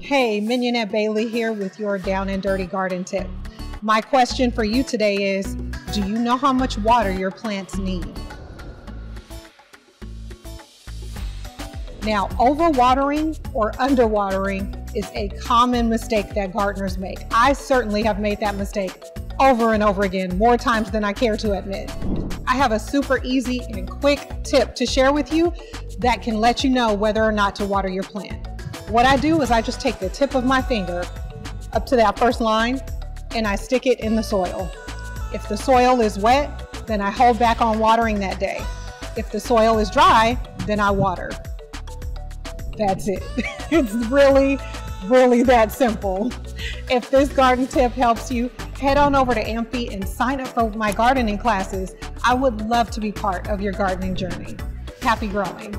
Hey, Mignonette Bailey here with your Down and Dirty Garden tip. My question for you today is, do you know how much water your plants need? Now, overwatering or underwatering is a common mistake that gardeners make. I certainly have made that mistake over and over again, more times than I care to admit. I have a super easy and quick tip to share with you that can let you know whether or not to water your plant. What I do is I just take the tip of my finger up to that first line and I stick it in the soil. If the soil is wet, then I hold back on watering that day. If the soil is dry, then I water. That's it. It's really that simple. If this garden tip helps you, head on over to Amphy and sign up for my gardening classes. I would love to be part of your gardening journey. Happy growing.